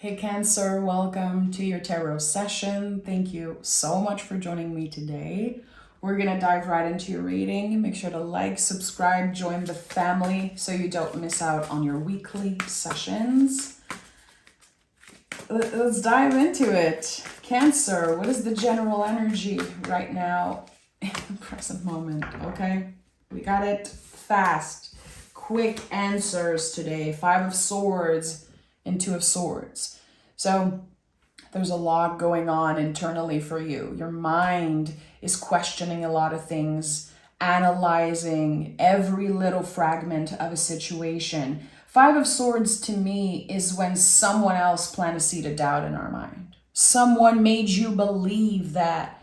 Hey Cancer, welcome to your tarot session. Thank you so much for joining me today. We're gonna dive right into your reading. Make sure to like, subscribe, join the family so you don't miss out on your weekly sessions. Let's dive into it. Cancer, what is the general energy right now in the present moment, okay? We got it fast. Quick answers today. 5 of Swords and 2 of Swords. So there's a lot going on internally for you. Your mind is questioning a lot of things, analyzing every little fragment of a situation. 5 of Swords to me is when someone else planted a seed of doubt in our mind. Someone made you believe that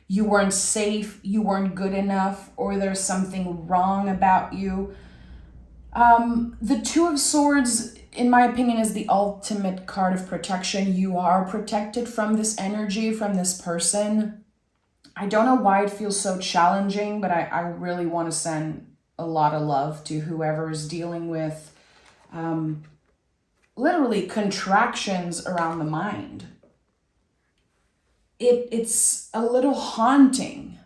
you weren't safe, you weren't good enough, or there's something wrong about you. The 2 of Swords, in my opinion, is the ultimate card of protection. You are protected from this energy, from this person. I don't know why it feels so challenging, but I really want to send a lot of love to whoever is dealing with literally contractions around the mind. It's a little haunting.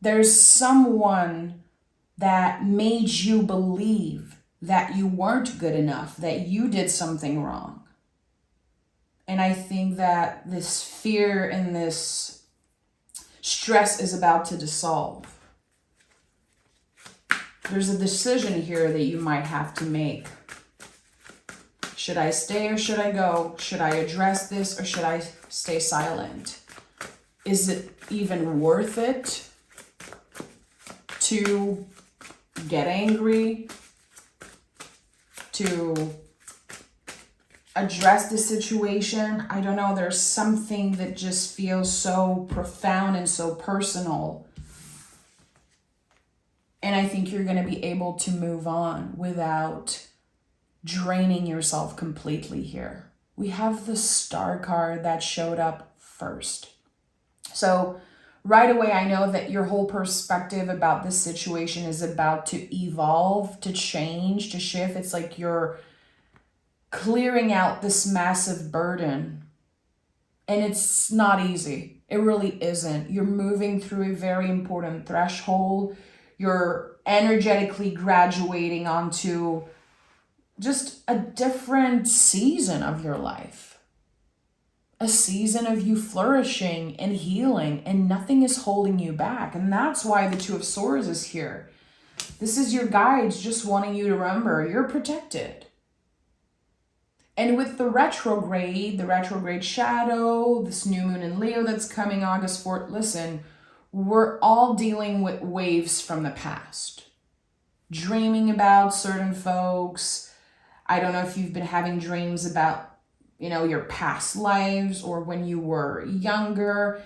There's someone that made you believe that you weren't good enough, that you did something wrong. And I think that this fear and this stress is about to dissolve. There's a decision here that you might have to make. Should I stay or should I go? Should I address this or should I stay silent? Is it even worth it to get angry, to address the situation? I don't know, there's something that just feels so profound and so personal. And I think you're going to be able to move on without draining yourself completely here. We have the Star card that showed up first. So right away, I know that your whole perspective about this situation is about to evolve, to change, to shift. It's like you're clearing out this massive burden. And it's not easy. It really isn't. You're moving through a very important threshold. You're energetically graduating onto just a different season of your life. A season of you flourishing and healing, and nothing is holding you back. And that's why the 2 of Swords is here. This is your guides just wanting you to remember you're protected. And with the retrograde shadow, this new moon in Leo that's coming August 4th, listen, we're all dealing with waves from the past. Dreaming about certain folks. I don't know if you've been having dreams about your past lives or when you were younger,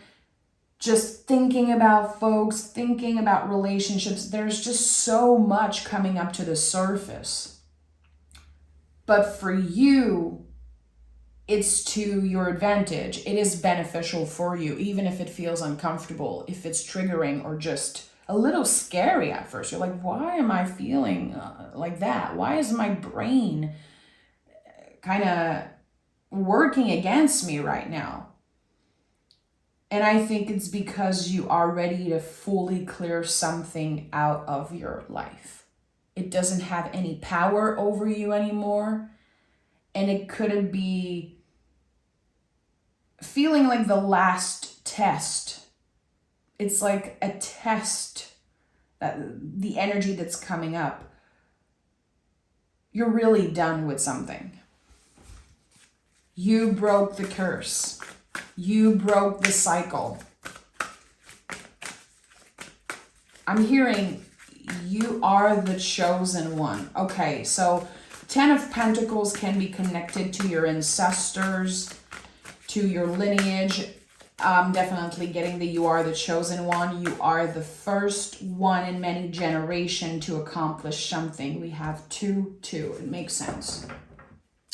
just thinking about folks, thinking about relationships. There's just so much coming up to the surface. But for you, it's to your advantage. It is beneficial for you, even if it feels uncomfortable, if it's triggering or just a little scary at first. You're like, why am I feeling like that? Why is my brain kind of working against me right now? And I think it's because you are ready to fully clear something out of your life. It doesn't have any power over you anymore. And it couldn't be feeling like the last test. It's like a test, that the energy that's coming up. You're really done with something. You broke the curse. You broke the cycle. I'm hearing you are the chosen one. Okay, so 10 of Pentacles can be connected to your ancestors, to your lineage. Definitely getting that you are the chosen one. You are the first one in many generations to accomplish something. We have 2, 2. It makes sense.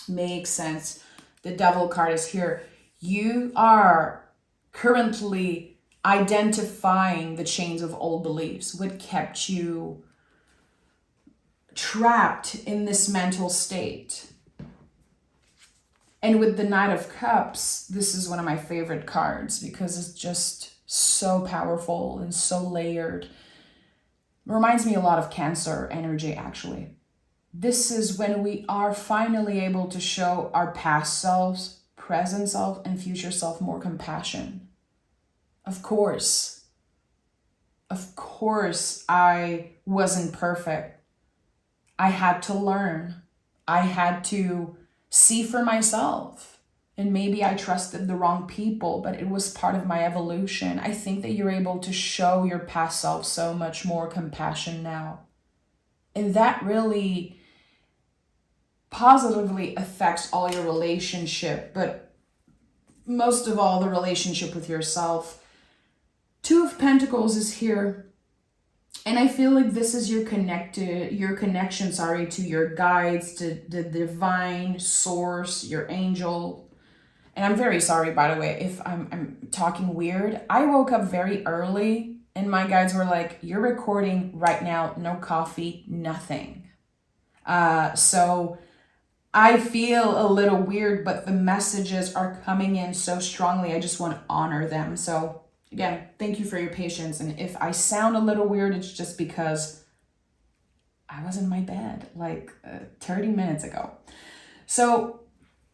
Makes sense. The Devil card is here. You are currently identifying the chains of old beliefs, what kept you trapped in this mental state. And with the Knight of Cups, this is one of my favorite cards because it's just so powerful and so layered. It reminds me a lot of Cancer energy, actually. This is when we are finally able to show our past selves, present self, and future self more compassion. Of course, I wasn't perfect. I had to learn. I had to see for myself. And maybe I trusted the wrong people, but it was part of my evolution. I think that you're able to show your past self so much more compassion now. And that really positively affects all your relationship, but most of all, the relationship with yourself. Two of Pentacles is here. And I feel like this is your connection, to your guides, to the divine source, your angel. And I'm very sorry, by the way, if I'm talking weird. I woke up very early and my guides were like, you're recording right now, no coffee, nothing. So I feel a little weird, but the messages are coming in so strongly. I just want to honor them. So again, thank you for your patience. And if I sound a little weird, it's just because I was in my bed like 30 minutes ago. So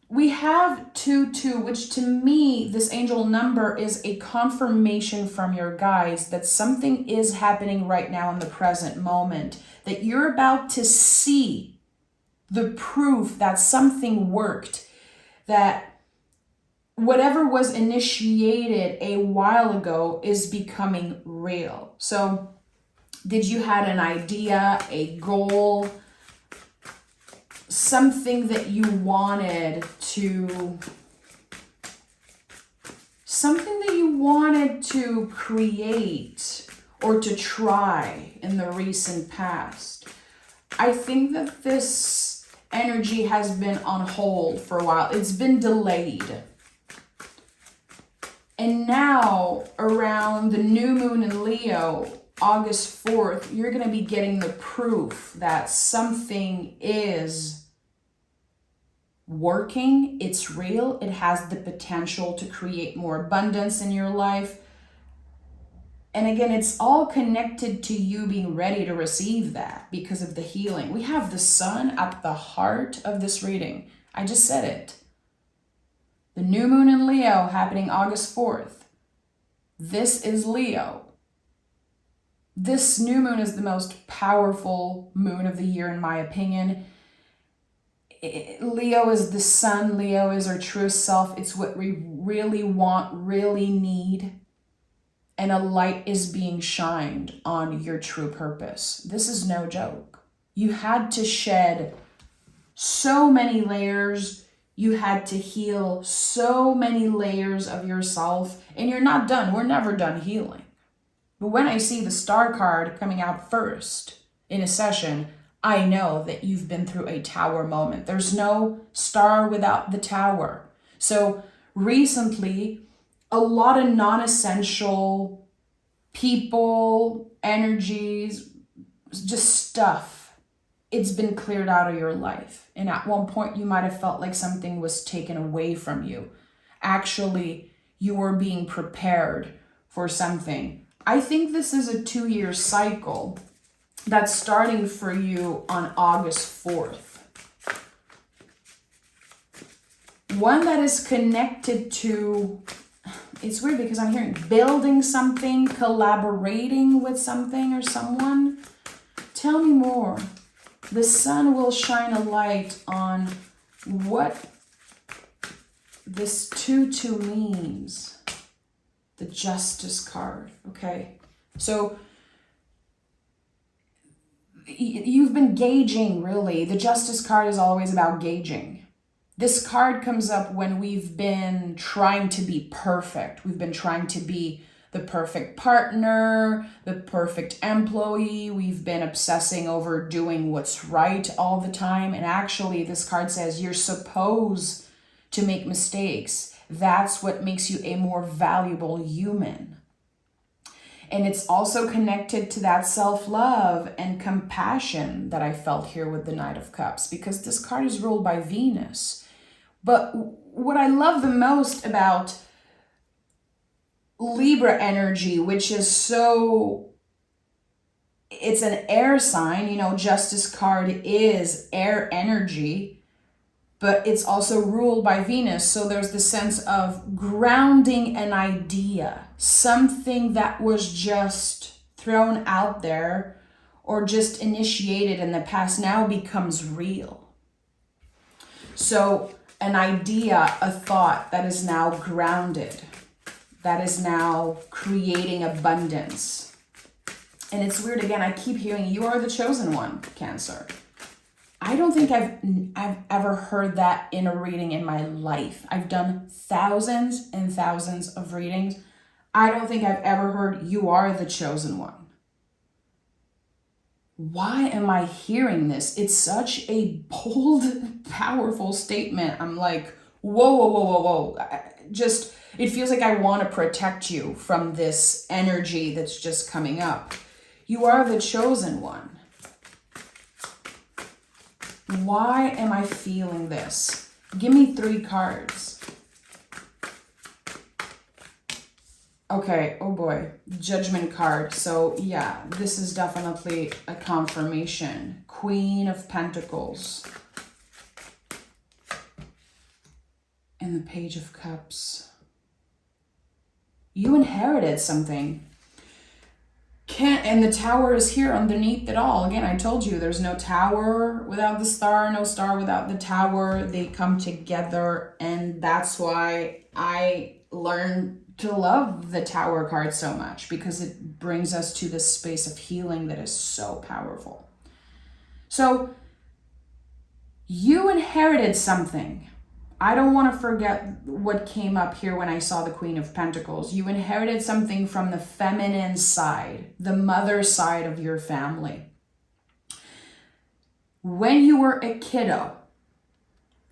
we have 2-2, which to me, this angel number is a confirmation from your guides that something is happening right now in the present moment, that you're about to see the proof that something worked, that whatever was initiated a while ago is becoming real. So did you had an idea, a goal, something that you wanted to create or to try in the recent past? I think that this energy has been on hold for a while. It's been delayed. And now, around the new moon in Leo, August 4th, you're going to be getting the proof that something is working. It's real. It has the potential to create more abundance in your life. And again, it's all connected to you being ready to receive that because of the healing. We have the sun at the heart of this reading. I just said it. The new moon in Leo happening August 4th. This is Leo. This new moon is the most powerful moon of the year, in my opinion. Leo is the sun. Leo is our truest self. It's what we really want, really need. And a light is being shined on your true purpose. This is no joke. You had to shed so many layers. You had to heal so many layers of yourself. And you're not done. We're never done healing. But when I see the star card coming out first in a session, I know that you've been through a tower moment. There's no star without the tower. So recently, a lot of non-essential people, energies, just stuff, it's been cleared out of your life. And at one point, you might have felt like something was taken away from you. Actually, you were being prepared for something. I think this is a 2-year cycle that's starting for you on August 4th. One that is connected to, it's weird because I'm hearing building something, collaborating with something or someone. Tell me more. The sun will shine a light on what this 2-2 means. The Justice card, okay? So you've been gauging, really. The Justice card is always about gauging. This card comes up when we've been trying to be perfect. We've been trying to be the perfect partner, the perfect employee. We've been obsessing over doing what's right all the time. And actually, this card says you're supposed to make mistakes. That's what makes you a more valuable human. And it's also connected to that self-love and compassion that I felt here with the Knight of Cups, because this card is ruled by Venus. But what I love the most about Libra energy, which is it's an air sign, you know, Justice card is air energy, but it's also ruled by Venus. So there's the sense of grounding an idea, something that was just thrown out there or just initiated in the past now becomes real. So an idea, a thought that is now grounded, that is now creating abundance. And it's weird, again, I keep hearing you are the chosen one, Cancer. I don't think I've ever heard that in a reading in my life. I've done thousands and thousands of readings. I don't think I've ever heard you are the chosen one. Why am I hearing this? It's such a bold, powerful statement. I'm like, whoa, whoa, whoa, whoa, whoa. Just, it feels like I want to protect you from this energy that's just coming up. You are the chosen one. Why am I feeling this? Give me 3 cards. Okay, oh boy, Judgment card. So yeah, this is definitely a confirmation. Queen of Pentacles. And the Page of Cups. You inherited something. And the Tower is here underneath it all. Again, I told you there's no tower without the star, no star without the tower. They come together, and that's why I learned to love the Tower card so much, because it brings us to this space of healing that is so powerful. So you inherited something. I don't want to forget what came up here when I saw the Queen of Pentacles. You inherited something from the feminine side, the mother side of your family. When you were a kiddo,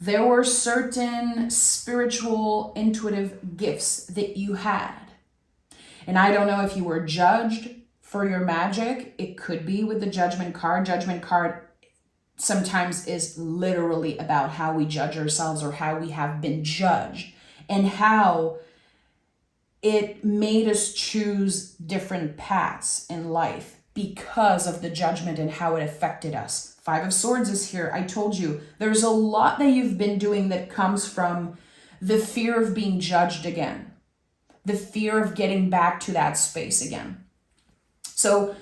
there were certain spiritual, intuitive gifts that you had. And I don't know if you were judged for your magic. It could be with the Judgment card. Judgment card sometimes is literally about how we judge ourselves or how we have been judged, and how it made us choose different paths in life because of the judgment and how it affected us. 5 of Swords is here. I told you there's a lot that you've been doing that comes from the fear of being judged again, the fear of getting back to that space again. So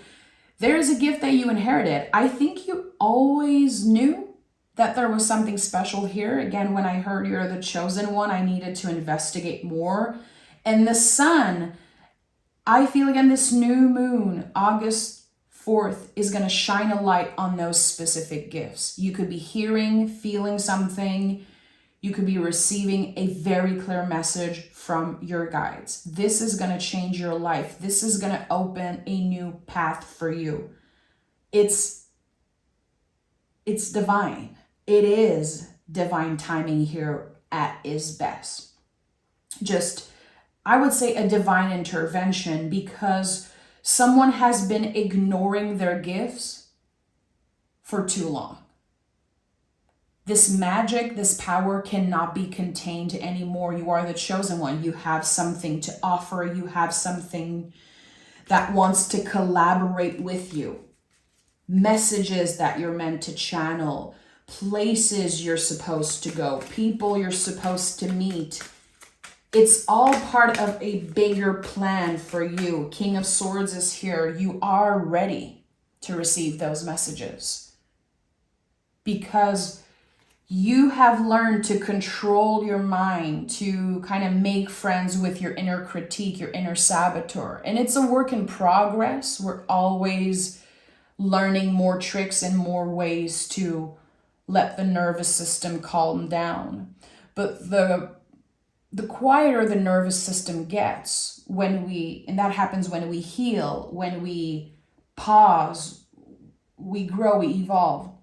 there is a gift that you inherited. I think you always knew that there was something special here. Again, when I heard you're the chosen one, I needed to investigate more. And the sun, I feel again, this new moon, August 4th, is going to shine a light on those specific gifts. You could be hearing, feeling something. You could be receiving a very clear message from your guides. This is going to change your life. This is going to open a new path for you. It's divine. It is divine timing here at its best. Just, I would say, a divine intervention, because someone has been ignoring their gifts for too long. This magic, this power cannot be contained anymore. You are the chosen one. You have something to offer. You have something that wants to collaborate with you. Messages that you're meant to channel. Places you're supposed to go. People you're supposed to meet. It's all part of a bigger plan for you. King of Swords is here. You are ready to receive those messages, because you have learned to control your mind, to kind of make friends with your inner critique, your inner saboteur. And it's a work in progress. We're always learning more tricks and more ways to let the nervous system calm down. But the quieter the nervous system gets and that happens when we heal, when we pause, we grow, we evolve.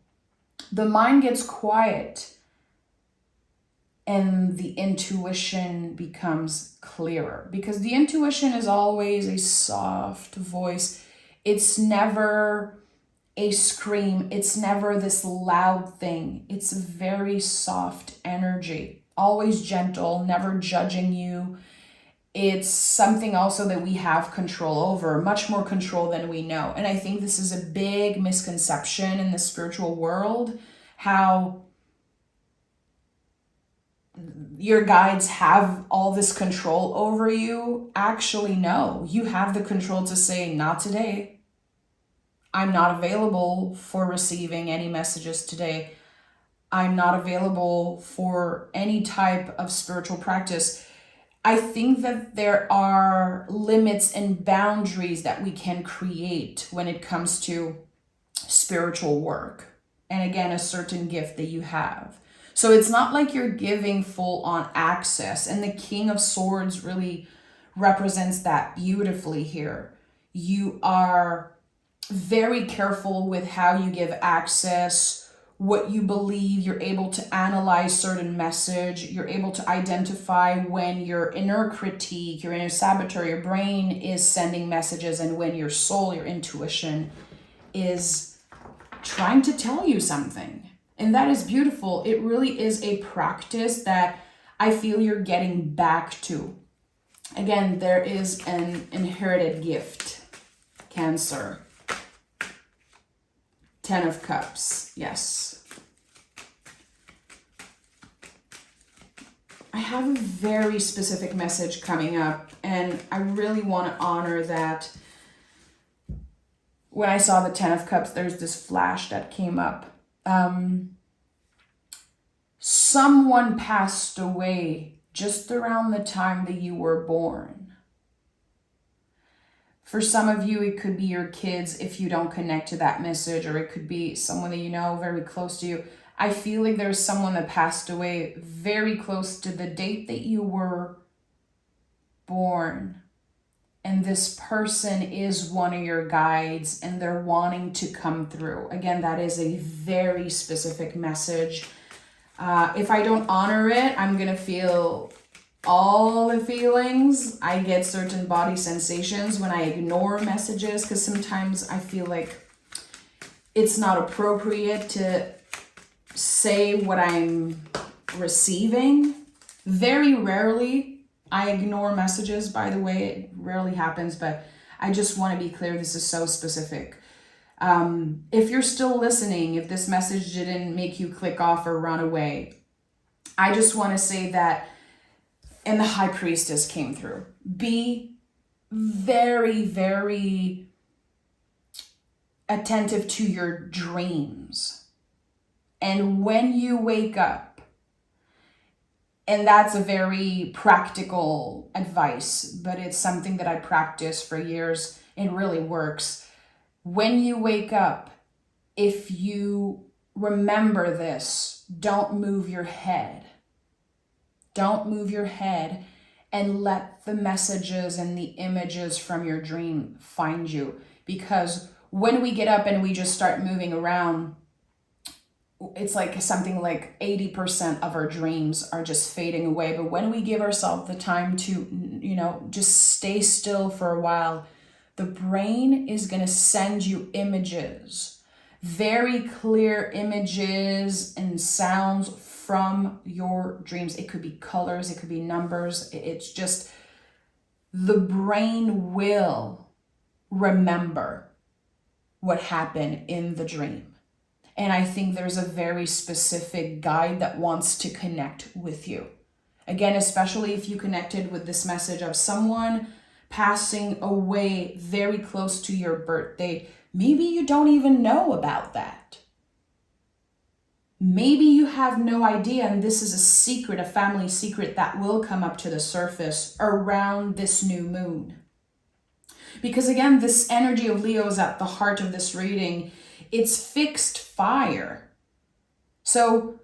The mind gets quiet and the intuition becomes clearer, because the intuition is always a soft voice. It's never a scream. It's never this loud thing. It's a very soft energy. always gentle, never judging you. It's something also that we have control over, much more control than we know. And I think this is a big misconception in the spiritual world, how your guides have all this control over you. Actually, no, you have the control to say, not today. I'm not available for receiving any messages today. I'm not available for any type of spiritual practice. I think that there are limits and boundaries that we can create when it comes to spiritual work. And again, a certain gift that you have. So it's not like you're giving full on access. And the King of Swords really represents that beautifully here. You are very careful with how you give access, what you believe. You're able to analyze certain message. You're able to identify when your inner critique, your inner saboteur, your brain is sending messages, and when your soul, your intuition is trying to tell you something. And that is beautiful. It really is a practice that I feel you're getting back to. Again, there is an inherited gift. Cancer. 10 of Cups. Yes. I have a very specific message coming up, and I really want to honor that. When I saw the 10 of Cups, there's this flash that came up. Someone passed away just around the time that you were born. For some of you, it could be your kids if you don't connect to that message, or it could be someone that you know very close to you. I feel like there's someone that passed away very close to the date that you were born. And this person is one of your guides, and they're wanting to come through. Again, that is a very specific message. If I don't honor it, I'm going to feel all the feelings. I get certain body sensations when I ignore messages, because sometimes I feel like it's not appropriate to say what I'm receiving. Very rarely I ignore messages, by the way. It rarely happens, but I just want to be clear, this is so specific. If you're still listening, if this message didn't make you click off or run away, I just want to say that, and the High Priestess came through. Be very, very attentive to your dreams. And when you wake up, and that's a very practical advice, but it's something that I practiced for years. It really works. When you wake up, if you remember this, don't move your head. Don't move your head, and let the messages and the images from your dream find you. Because when we get up and we just start moving around, it's like something like 80% of our dreams are just fading away. But when we give ourselves the time to, just stay still for a while, the brain is going to send you images, very clear images and sounds from your dreams. It could be colors, it could be numbers. It's just, the brain will remember what happened in the dream. And I think there's a very specific guide that wants to connect with you. Again, especially if you connected with this message of someone passing away very close to your birthday. Maybe you don't even know about that. Maybe you have no idea, and this is a secret, a family secret that will come up to the surface around this new moon. Because again, this energy of Leo is at the heart of this reading. It's fixed fire. So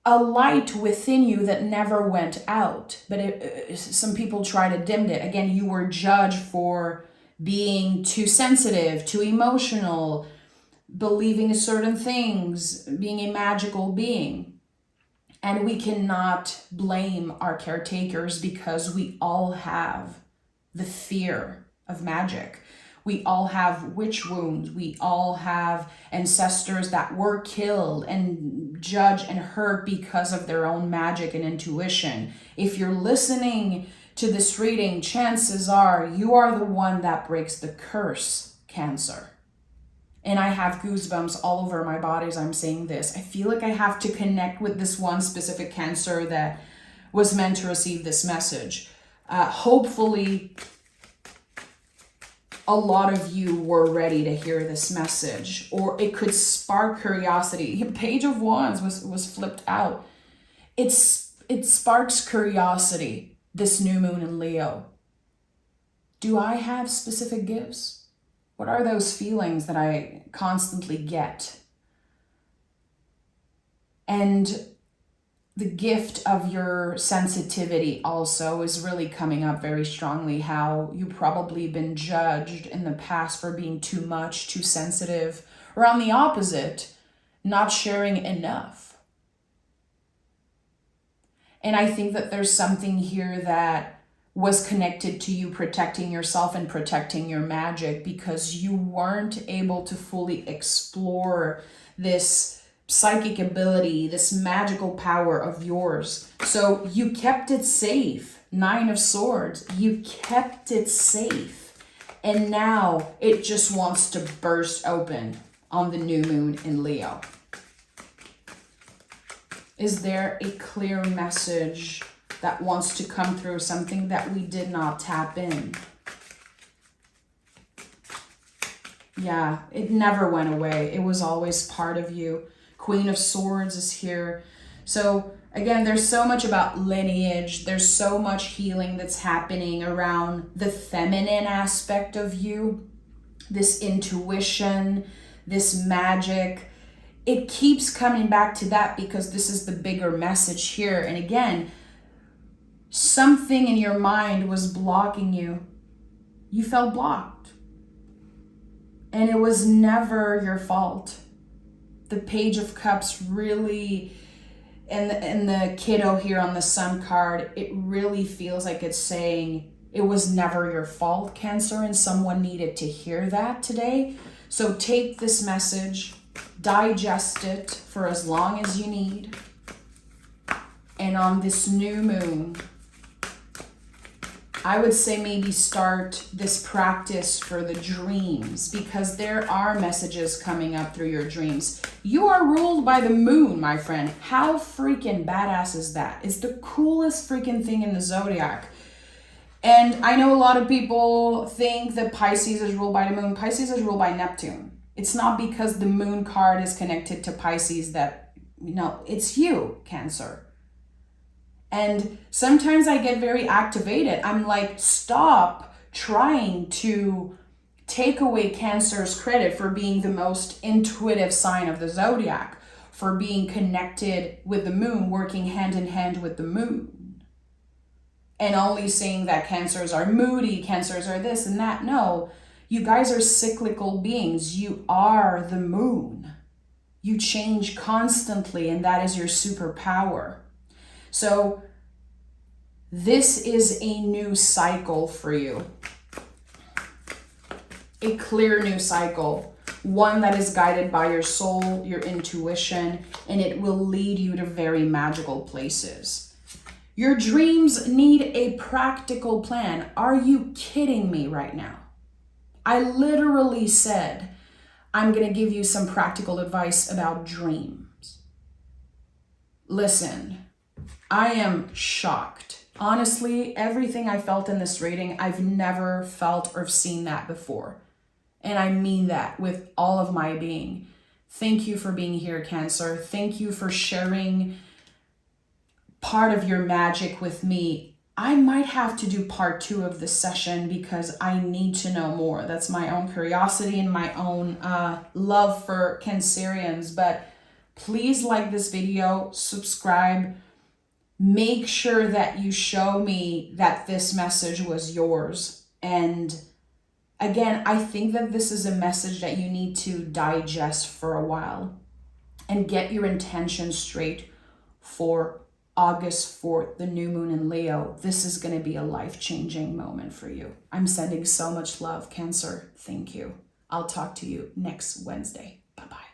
a light within you that never went out, but some people try to dim it. Again, you were judged for being too sensitive, too emotional, believing certain things, being a magical being. And we cannot blame our caretakers, because we all have the fear of magic. We all have witch wounds. We all have ancestors that were killed and judged and hurt because of their own magic and intuition. If you're listening to this reading, chances are you are the one that breaks the curse, Cancer. And I have goosebumps all over my body as I'm saying this. I feel like I have to connect with this one specific Cancer that was meant to receive this message. Hopefully, a lot of you were ready to hear this message, or it could spark curiosity. Page of Wands was flipped out. It sparks curiosity, this new moon in Leo. Do I have specific gifts? What are those feelings that I constantly get? And the gift of your sensitivity also is really coming up very strongly, how you've probably been judged in the past for being too much, too sensitive, or on the opposite, not sharing enough. And I think that there's something here that was connected to you protecting yourself and protecting your magic because you weren't able to fully explore this psychic ability, this magical power of yours. So you kept it safe. 9 of Swords. You kept it safe. And now it just wants to burst open on the new moon in Leo. Is there a clear message that wants to come through, something that we did not tap in? Yeah, it never went away. It was always part of you. Queen of Swords is here. So again, there's so much about lineage. There's so much healing that's happening around the feminine aspect of you, this intuition, this magic. It keeps coming back to that because this is the bigger message here. And again, something in your mind was blocking you. You felt blocked. And it was never your fault. The Page of Cups really, and the kiddo here on the Sun card, it really feels like it's saying it was never your fault, Cancer, and someone needed to hear that today. So take this message, digest it for as long as you need. And on this new moon, I would say maybe start this practice for the dreams, because there are messages coming up through your dreams. You are ruled by the moon, my friend. How freaking badass is that? It's the coolest freaking thing in the zodiac. And I know a lot of people think that Pisces is ruled by the moon. Pisces is ruled by Neptune. It's not because the moon card is connected to Pisces that, it's you, Cancer. And sometimes I get very activated. I'm like, stop trying to take away Cancer's credit for being the most intuitive sign of the zodiac, for being connected with the moon, working hand in hand with the moon. And only saying that Cancers are moody, Cancers are this and that. No, you guys are cyclical beings. You are the moon. You change constantly, and that is your superpower. So this is a new cycle for you. A clear new cycle. One that is guided by your soul, your intuition, and it will lead you to very magical places. Your dreams need a practical plan. Are you kidding me right now? I literally said, I'm going to give you some practical advice about dreams. Listen, I am shocked. Honestly, everything I felt in this reading, I've never felt or seen that before. And I mean that with all of my being. Thank you for being here, Cancer. Thank you for sharing part of your magic with me. I might have to do part 2 of this session because I need to know more. That's my own curiosity and my own love for Cancerians. But please like this video, subscribe. Make sure that you show me that this message was yours. And again, I think that this is a message that you need to digest for a while and get your intention straight for August 4th, the new moon in Leo, this is going to be a life-changing moment for you. I'm sending so much love, Cancer. Thank you. I'll talk to you next Wednesday. Bye-bye.